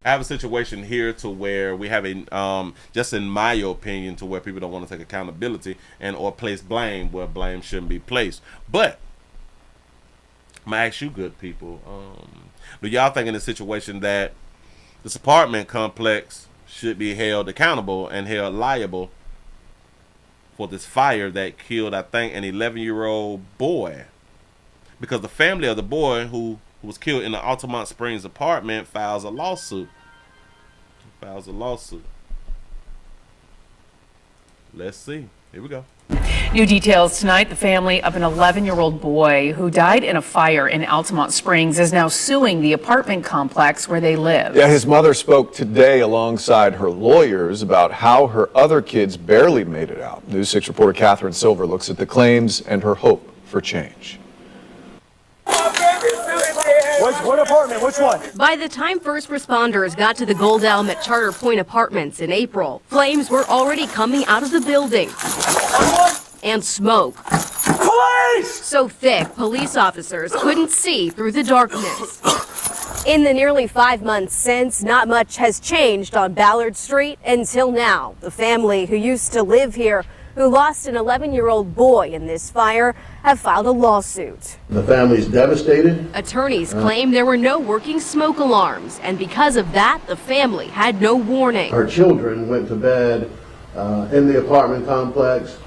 I have a situation here to where we have a just in my opinion, to where people don't want to take accountability and or place blame where blame shouldn't be placed. But I'm gonna ask you, good people, do y'all think in a situation that this apartment complex should be held accountable and held liable for this fire that killed, I think, an 11-year-old boy? Because the family of the boy who was killed in the Altamont Springs apartment files a lawsuit. Let's see. Here we go. New details tonight. The family of an 11-year-old boy who died in a fire in Altamont Springs is now suing the apartment complex where they live. Yeah, his mother spoke today alongside her lawyers about how her other kids barely made it out. News 6 reporter Catherine Silver looks at the claims and her hope for change. What apartment? Which one? By the time first responders got to the Gold Elm at Charter Point Apartments in April, flames were already coming out of the building. And smoke. Police! So thick, police officers couldn't see through the darkness. In the nearly 5 months since, not much has changed on Ballard Street until now. The family who used to live here, who lost an 11-year-old boy in this fire, have filed a lawsuit. The family's devastated. Attorneys claim there were no working smoke alarms, and because of that, the family had no warning. Her children went to bed in the apartment complex.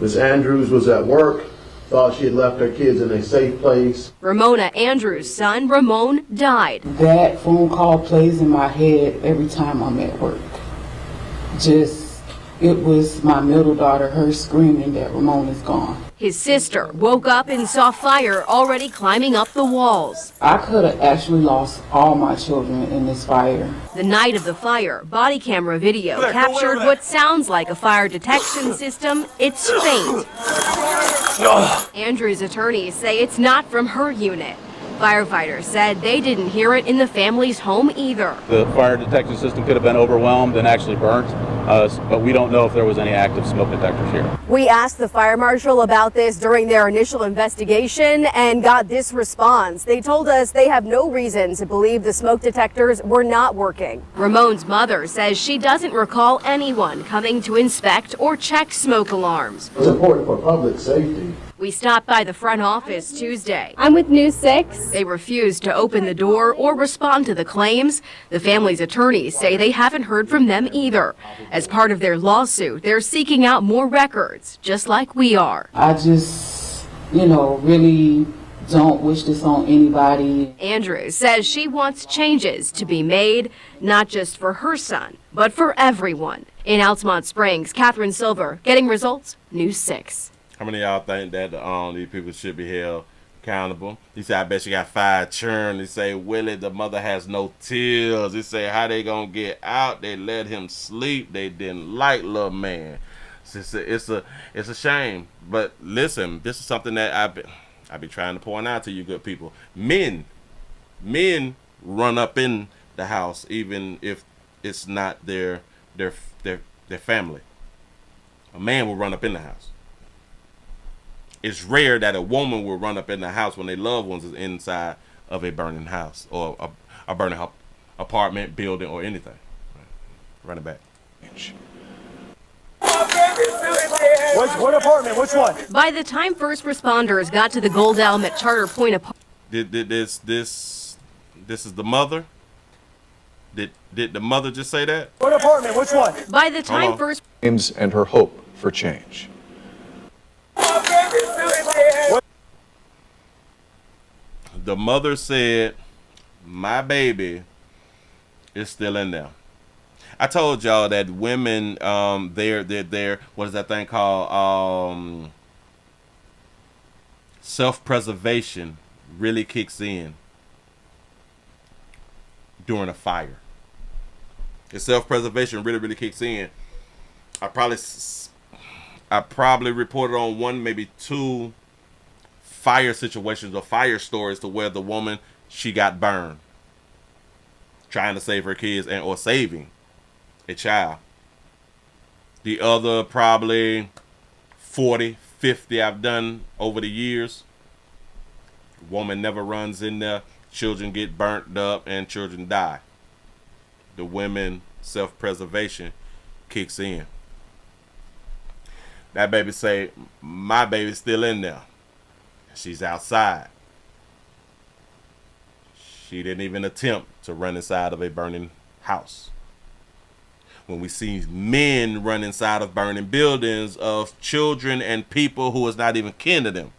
Ms. Andrews was at work, thought she had left her kids in a safe place. Ramona Andrews' son, Ramon, died. That phone call plays in my head every time I'm at work. It was my middle daughter, her screaming that Ramon is gone. His sister woke up and saw fire already climbing up the walls. I could have actually lost all my children in this fire. The night of the fire, body camera video captured what sounds like a fire detection system. It's faint. Andrew's attorneys say it's not from her unit. Firefighters said they didn't hear it in the family's home either. The fire detection system could have been overwhelmed and actually burnt, but we don't know if there was any active smoke detectors here. We asked the fire marshal about this during their initial investigation and got this response. They told us they have no reason to believe the smoke detectors were not working. Ramon's mother says she doesn't recall anyone coming to inspect or check smoke alarms. It's important for public safety. We stopped by the front office Tuesday. I'm with News 6. They refused to open the door or respond to the claims. The family's attorneys say they haven't heard from them either. As part of their lawsuit, they're seeking out more records, just like we are. I just, really don't wish this on anybody. Andrews says she wants changes to be made, not just for her son, but for everyone. In Altamont Springs, Catherine Silver, Getting Results, News 6. How many of y'all think that these people should be held accountable? He said, I bet she got 5 children. He say, Willie, the mother has no tears. He say, how they gonna get out? They let him sleep. They didn't like little man. It's a shame. But listen, this is something that I be trying to point out to you, good people. Men run up in the house even if it's not their family. A man will run up in the house. It's rare that a woman will run up in the house when their loved ones is inside of a burning house or a burning apartment, building, or anything. Run it back. What apartment? Which one? By the time first responders got to the Gold Elm at Charter Point This is the mother? Did the mother just say that? What apartment? Which one? By the time first Claims and her hope for change. The mother said, my baby is still in there. I told y'all that women, they're what is that thing called? Self-preservation really kicks in during a fire. The self-preservation really kicks in. I probably reported on 1, maybe 2 fire situations or fire stories to where the woman, she got burned trying to save her kids and or saving a child. The other probably 40, 50 I've done over the years. Woman never runs in there, children get burnt up and children die. the women self-preservation kicks in. That baby say, my baby's still in there. She's outside. She didn't even attempt to run inside of a burning house. When we see men run inside of burning buildings of children and people who is not even kin to them,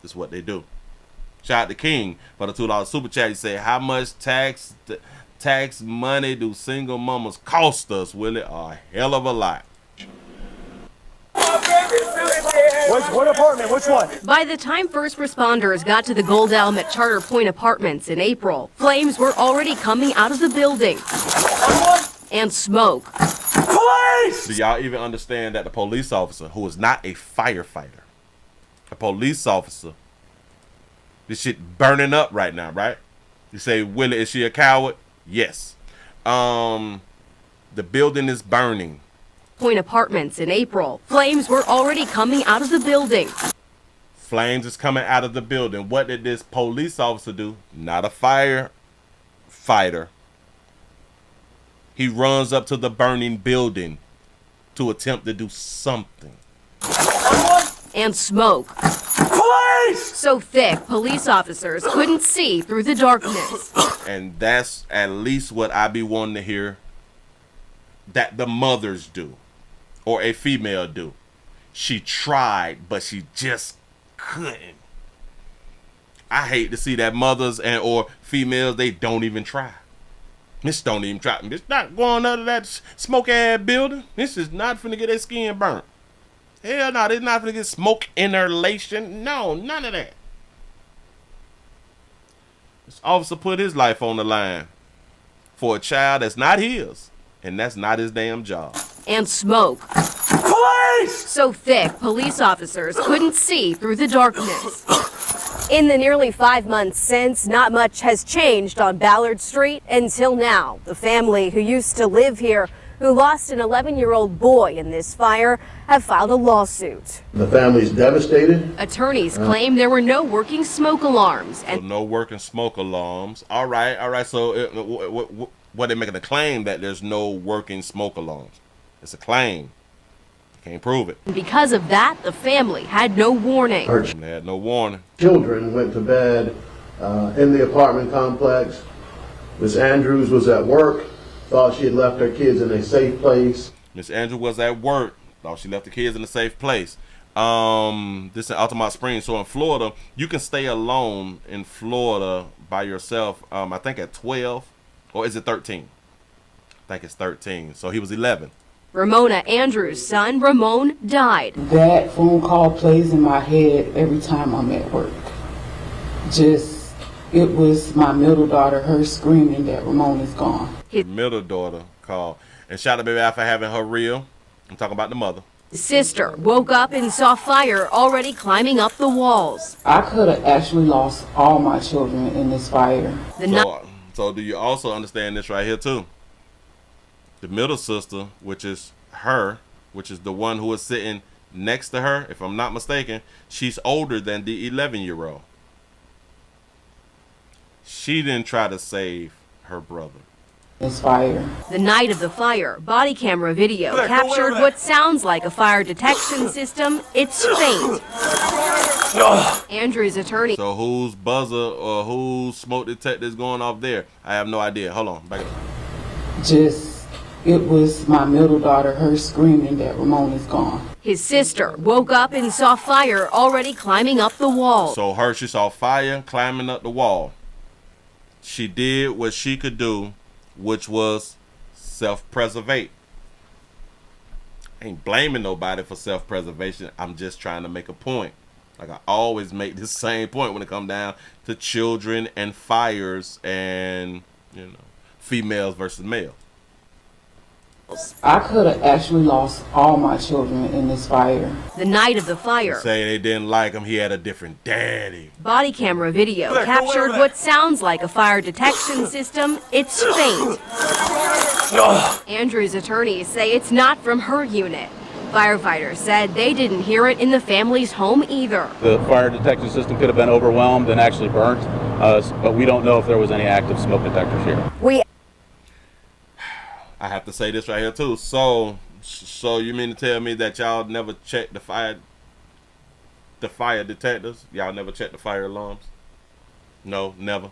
this is what they do. Shout out to King for the $2 super chat. He said, how much tax money do single mamas cost us, Willie? A hell of a lot. What apartment? Which one? By the time first responders got to the Gold Elm at Charter Point Apartments in April, flames were already coming out of the building. And smoke. Police! Do y'all even understand that the police officer, who is not a firefighter, a police officer, this shit burning up right now, right? You say, Willie, is she a coward? Yes. The building is burning. Point Apartments in April, flames were already coming out of the building. Flames is coming out of the building. What did this police officer do? Not a firefighter. He runs up to the burning building to attempt to do something. And smoke. Police! So thick, police officers couldn't see through the darkness. And that's at least what I be wanting to hear that the mothers do, or a female do. She tried, but she just couldn't. I hate to see that mothers and or females, they don't even try. This don't even try. This not going out of that smoke ass building. This is not finna get their skin burnt. Hell no, this not finna get smoke inhalation. No, none of that. This officer put his life on the line for a child that's not his, and that's not his damn job. And smoke. Police! So thick, police officers couldn't see through the darkness. In the nearly 5 months since, not much has changed on Ballard Street until now. The family who used to live here, who lost an 11-year-old boy in this fire, have filed a lawsuit. The family's devastated. Attorneys claim there were no working smoke alarms. So And no working smoke alarms. All right. So what they making a claim that there's no working smoke alarms? It's a claim. Can't prove it. because of that, the family had no warning. Her They had no warning. children went to bed in the apartment complex. Miss Andrews was at work, thought she had left her kids in a safe place. Miss Andrew was at work. Thought she left the kids in a safe place. This in Altamont Springs. So in Florida, you can stay alone in Florida by yourself. I think at 12, or is it 13? I think it's 13. So he was 11. Ramona Andrews' son, Ramon, died. That phone call plays in my head every time I'm at work. It was my middle daughter, her screaming that Ramon is gone. His middle daughter called. And shout out baby out for having her real. I'm talking about the mother. His sister woke up and saw fire already climbing up the walls. I could have actually lost all my children in this fire. So do you also understand this right here too? The middle sister, which is her, which is the one who is sitting next to her, if I'm not mistaken, she's older than the 11-year-old. She didn't try to save her brother. This fire. The night of the fire, body camera video captured what sounds like a fire detection system. It's faint. Andrew's attorney. So whose buzzer or whose smoke detector is going off there? I have no idea. Hold on, back up. It was my middle daughter, her screaming that Ramon is gone. His sister woke up and saw fire already climbing up the wall. So she saw fire climbing up the wall. She did what she could do, which was self-preservate. I ain't blaming nobody for self-preservation. I'm just trying to make a point. Like I always make this same point when it comes down to children and fires and, females versus males. I could have actually lost all my children in this fire. The night of the fire. Say they didn't like him, he had a different daddy. Body camera video captured what sounds like a fire detection system. It's faint. Andrew's attorneys say it's not from her unit. Firefighters said they didn't hear it in the family's home either. The fire detection system could have been overwhelmed and actually burnt, but we don't know if there was any active smoke detectors here. I have to say this right here too. So you mean to tell me that y'all never checked the fire detectors? Y'all never checked the fire alarms? No, never.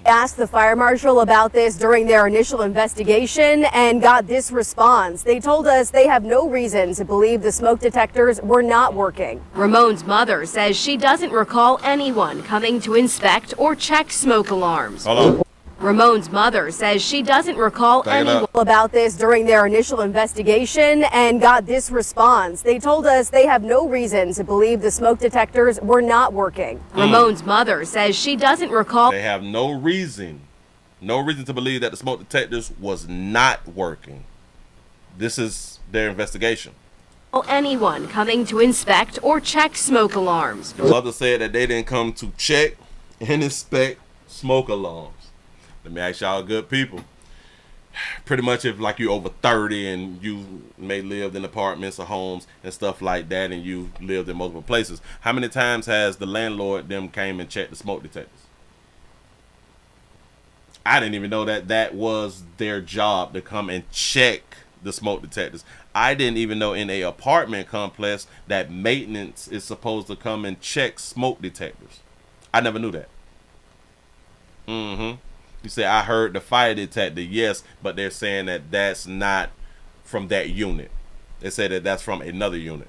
Asked the fire marshal about this during their initial investigation and got this response. They told us they have no reason to believe the smoke detectors were not working. Ramon's mother says she doesn't recall anyone coming to inspect or check smoke alarms. Hold on. Ramon's mother says she doesn't recall Back it anyone up. about this during their initial investigation and got this response. They told us they have no reason to believe the smoke detectors were not working. Ramon's mother says she doesn't recall They have no reason to believe that the smoke detectors was not working. This is their investigation. anyone coming to inspect or check smoke alarms. The mother said that they didn't come to check and inspect smoke alarms. Let me ask y'all good people. Pretty much if like you over 30 and you may lived in apartments or homes and stuff like that and you lived in multiple places, how many times has the landlord them came and checked the smoke detectors? I didn't even know that was their job to come and check the smoke detectors. I didn't even know in a apartment complex that maintenance is supposed to come and check smoke detectors. I never knew that. You say, I heard the fire detector, yes, but they're saying that that's not from that unit. They say that that's from another unit.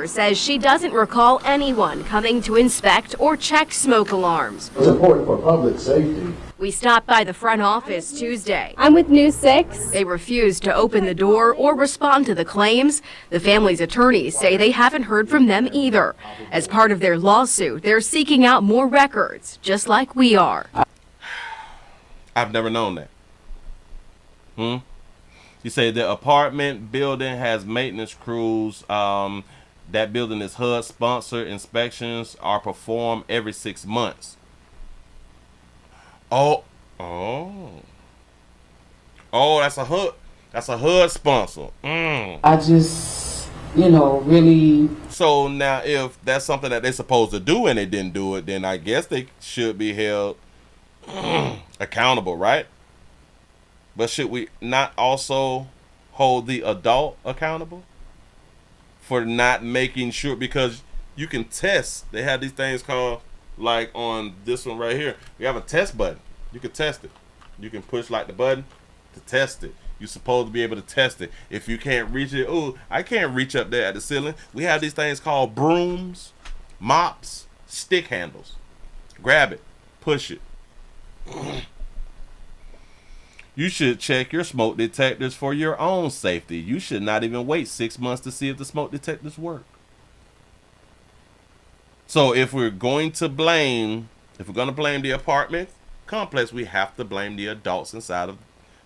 Says she doesn't recall anyone coming to inspect or check smoke alarms. It's important for public safety. We stopped by the front office Tuesday. I'm with News 6. They refused to open the door or respond to the claims. The family's attorneys say they haven't heard from them either. As part of their lawsuit, they're seeking out more records, just like we are. I've never known that. You say the apartment building has maintenance crews. That building is HUD sponsored. Inspections are performed every 6 months. Oh, that's a HUD. That's a HUD sponsor. I just, really. So now, if that's something that they're supposed to do and they didn't do it, then I guess they should be held accountable, right? But should we not also hold the adult accountable for not making sure? Because you can test. They have these things called, like on this one right here, we have a test button. You can test it. You can push like the button to test it. You're supposed to be able to test it. If you can't reach it, oh, I can't reach up there at the ceiling. We have these things called brooms, mops, stick handles. Grab it, push it. You should check your smoke detectors for your own safety. You should not even wait 6 months to see if the smoke detectors work. So if we're going to blame the apartment complex, we have to blame the adults inside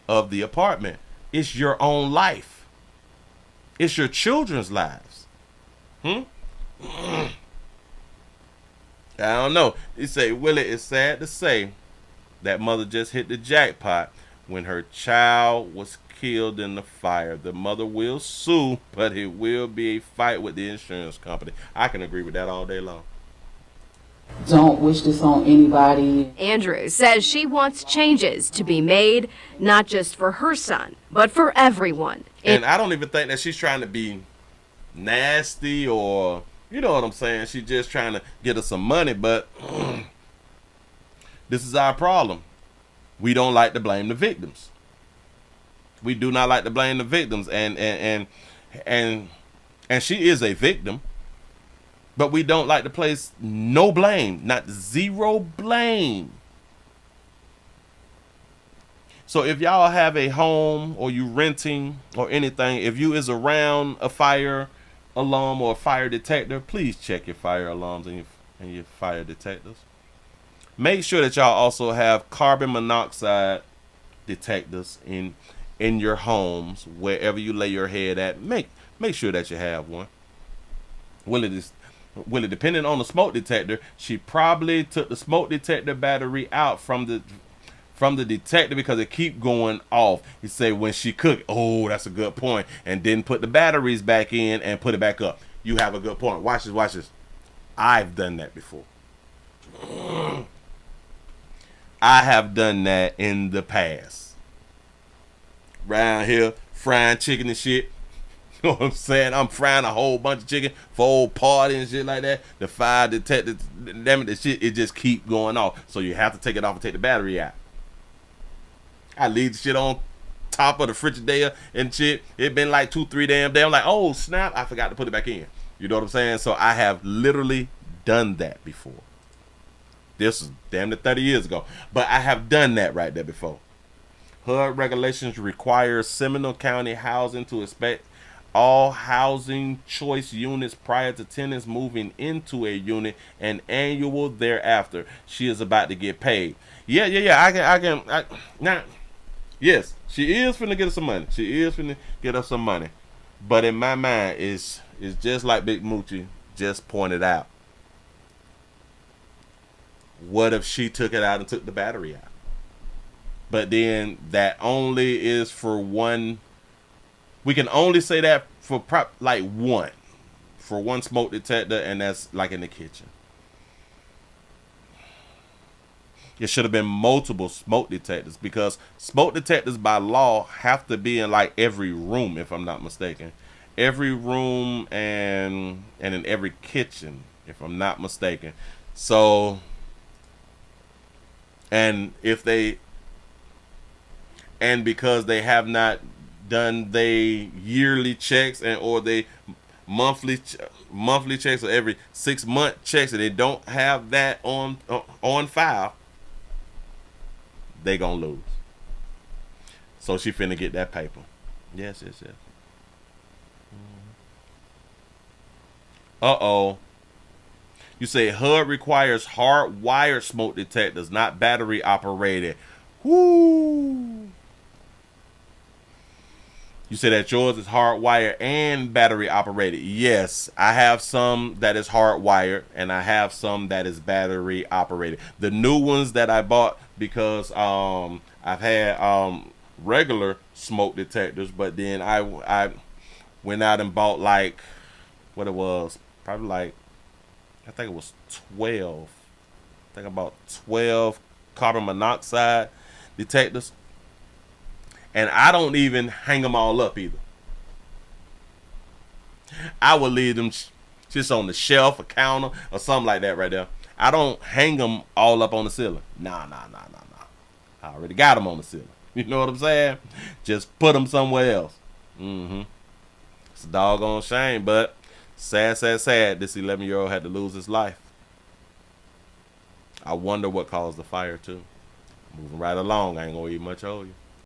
of the apartment. It's your own life. It's your children's lives. I don't know. You say, Willie, it's sad to say that mother just hit the jackpot when her child was killed in the fire. The mother will sue, but it will be a fight with the insurance company. I can agree with that all day long. Don't wish this on anybody. Andrew says she wants changes to be made, not just for her son, but for everyone. And I don't even think that she's trying to be nasty or, you know what I'm saying? She's just trying to get us some money, but this is our problem. We don't like to blame the victims. We do not like to blame the victims, and she is a victim. But we don't like to place no blame, not zero blame. So if y'all have a home or you renting or anything, if you is around a fire alarm or a fire detector, please check your fire alarms and your fire detectors. Make sure that y'all also have carbon monoxide detectors in your homes, wherever you lay your head at. Make sure that you have one. Willie, depending on the smoke detector, she probably took the smoke detector battery out from the detector because it keep going off. You say when she cooked, oh, that's a good point, and didn't put the batteries back in and put it back up. You have a good point. Watch this. I've done that before. I have done that in the past. Round here, frying chicken and shit. You know what I'm saying? I'm frying a whole bunch of chicken for old party and shit like that. The fire detector, damn it, the shit, it just keep going off. So you have to take it off and take the battery out. I leave the shit on top of the Frigidaire and shit. It been like 2-3 damn days. I'm like, oh snap, I forgot to put it back in. You know what I'm saying? So I have literally done that before. This is damn near 30 years ago. But I have done that right there before. HUD regulations require Seminole County Housing to inspect all housing choice units prior to tenants moving into a unit and annual thereafter. She is about to get paid. Yeah. Yes, she is finna get us some money. She is finna get us some money. But in my mind, it's just like Big Moochie just pointed out. What if she took it out and took the battery out? But then that only is for one. We can only say that for one smoke detector, and that's like in the kitchen. It should have been multiple smoke detectors, because smoke detectors by law have to be in like every room, if I'm not mistaken. Every room and in every kitchen, if I'm not mistaken. So, and because they have not done they yearly checks or they monthly checks, or every 6-month checks, and they don't have that on file, they gonna lose. So she finna get that paper. Yes. Uh-oh. You say HUD requires hardwired smoke detectors, not battery operated. Whoo. You say that yours is hardwired and battery operated. Yes, I have some that is hardwired, and I have some that is battery operated. The new ones that I bought, because I've had regular smoke detectors, but then I went out and bought like, what it was, probably like, I think it was 12. I think I bought 12 carbon monoxide detectors. And I don't even hang them all up either. I would leave them just on the shelf, a counter, or something like that right there. I don't hang them all up on the ceiling. Nah. I already got them on the ceiling. You know what I'm saying? Just put them somewhere else. It's a doggone shame, but sad. This 11-year-old had to lose his life. I wonder what caused the fire too. Moving right along. I ain't gonna eat much of you.